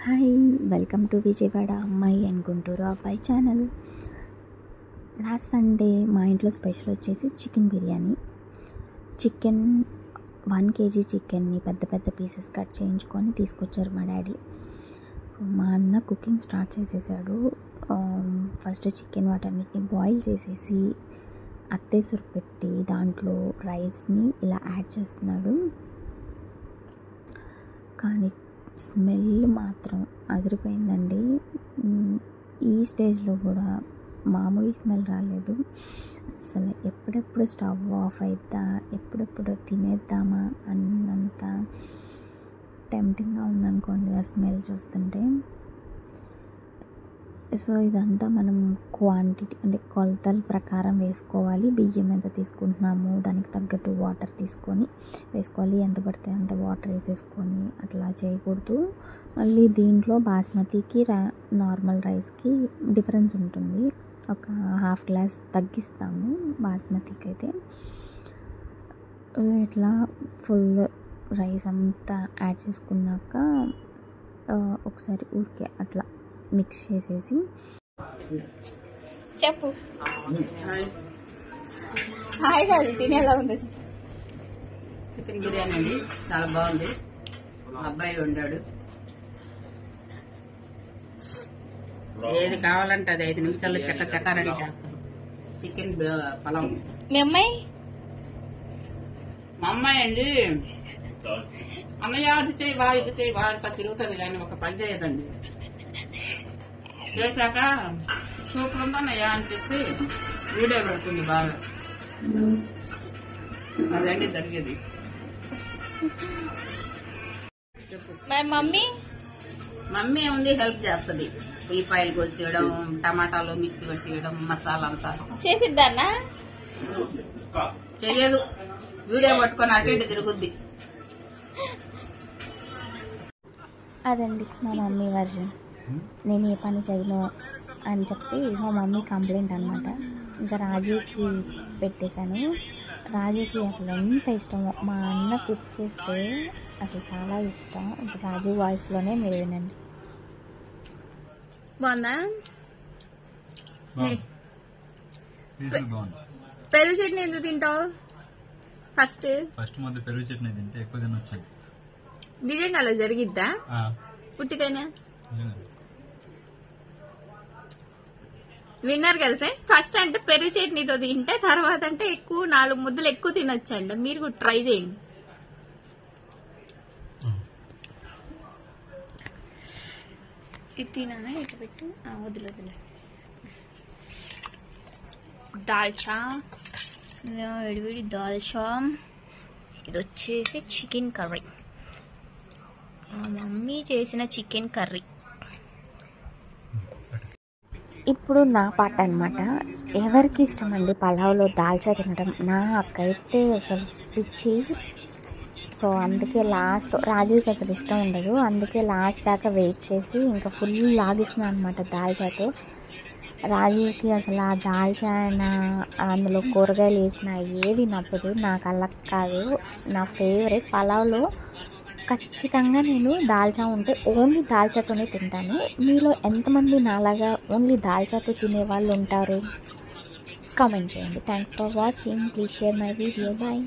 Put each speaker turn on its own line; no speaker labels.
Hi, welcome to Vijayawada అమ్మాయి and Guntur అబ్బాయి channel. Last Sunday మా ఇంట్లో స్పెషల్ వచ్చేసి చికెన్ బిర్యానీ. 1 kg చికెన్ని పెద్ద పెద్ద పీసెస్ కట్ చేయించుకొని తీసుకొచ్చారు మా డాడీ. సో మా అన్న కుకింగ్ స్టార్ట్ చేసేసాడు. ఫస్ట్ చికెన్ వాటన్నిటిని బాయిల్ చేసేసి అత్తేసురు పెట్టి దాంట్లో రైస్ని ఇలా యాడ్ చేస్తున్నాడు. కానీ స్మెల్ మాత్రం అదిరిపోయిందండి. ఈ స్టేజ్లో కూడా మామూలు స్మెల్ రాలేదు. అసలు ఎప్పుడెప్పుడు స్టవ్ ఆఫ్ అవుతా, ఎప్పుడెప్పుడు తినేద్దామా అన్నంత టెంప్టింగ్గా ఉందనుకోండి ఆ స్మెల్ చూస్తుంటే. సో ఇదంతా మనం క్వాంటిటీ అంటే కొలతల ప్రకారం వేసుకోవాలి. బియ్యం ఎంత తీసుకుంటున్నాము దానికి తగ్గట్టు వాటర్ వేసుకోవాలి. ఎంత పడితే అంత వాటర్ వేసేసుకొని అట్లా చేయకూడదు. మళ్ళీ దీంట్లో బాస్మతికి నార్మల్ రైస్కి డిఫరెన్స్ ఉంటుంది. ఒక 1/2 గ్లాస్ తగ్గిస్తాము బాస్మతికి అయితే. ఇట్లా ఫుల్ రైస్ అంతా యాడ్ చేసుకున్నాక ఒకసారి ఊరికే అట్లా మిక్స్ చేసేసి
చెప్పు హాయ్ కాదు తిని ఎలా ఉందో చెప్పు.
చికెన్ బిర్యానీ అండి, చాలా బాగుంది. మా అబ్బాయి వండాడు. ఏది కావాలంటే అది 5 నిమిషాల్లో చక్క రెడీ చేస్తాం. చికెన్ పలావ్.
మీ అమ్మాయి
మా అమ్మాయి అండి, అన్నయ్య అది చేయి బా ఇది చేయి బా అంతా తిరుగుతుంది కానీ ఒక పని చేయదండి. చేశాక సూపర్ ఉందన్నయ్య అని చెప్పి వీడియో పెడుతుంది బాగా. అదండి జరిగేది.
మరి
మమ్మీ ఉంది, హెల్ప్ చేస్తుంది. ఉల్లిపాయలు కోసేయడం, టమాటాలు మిక్సీ పెట్టేయడం, మసాలా అంతా
చేసిద్దానా.
చెయ్యదు, వీడియో పట్టుకొని అటు ఇటు తిరుగుద్ది.
అదండి మా మమ్మీ వర్జన్. నేను ఏ పని చేయను అని చెప్పి మా మమ్మీ కంప్లైంట్ అనమాట. ఇంకా రాజుకి పెట్టేశాను. రాజుకి అసలు ఎంత ఇష్టమో, మా అన్న కుక్ చేస్తే అసలు చాలా ఇష్టం. ఇంకా రాజు వాయిస్లోనే మీరు వినండి.
బాగుందా? పెరుగు చట్నీ ఎందుకు తింటావు? ఫస్ట్
మొదటి పెరుగు చట్నీ తింటే ఎక్కువ తినొచ్చు.
నిజంగా అలా జరిగిద్దా? పుట్టికైనా విన్నారు కదా ఫ్రెండ్స్. ఫస్ట్ అంటే పెరుగు చట్నీతో తింటే తర్వాత అంటే 4 ముద్దలు ఎక్కువ తినొచ్చండి. మీరు కూడా ట్రై చేయండి. ఇది తినా ఇట్లా పెట్టు. వదిలే దాల్చా, విడివిడి దాల్చా. ఇది వచ్చేసి చికెన్ కర్రీ, మా మమ్మీ చేసిన చికెన్ కర్రీ.
ఇప్పుడు నా పాట అనమాట. ఎవరికి ఇష్టం అండి పలావ్లో దాల్చా తినడం? నాకైతే అసలు పిచ్చి. సో అందుకే లాస్ట్ రాజుకి అసలు ఇష్టం ఉండదు. అందుకే లాస్ట్ దాకా వెయిట్ చేసి ఇంకా ఫుల్ లాగిస్తున్నాను అనమాట దాల్చాతో. రాజుకి అసలు ఆ దాల్చా అయినా అందులో కూరగాయలు వేసిన ఏది నచ్చదు. నాకు అలా కాదు, నా ఫేవరెట్. పలావ్లో ఖచ్చితంగా నేను దాల్చా ఉంటే ఓన్లీ దాల్చాతోనే తింటాను. మీలో ఎంతమంది నాలాగా ఓన్లీ దాల్చాతో తినేవాళ్ళు ఉంటారు? కామెంట్ చేయండి. Thanks for watching. Please share my video. Bye.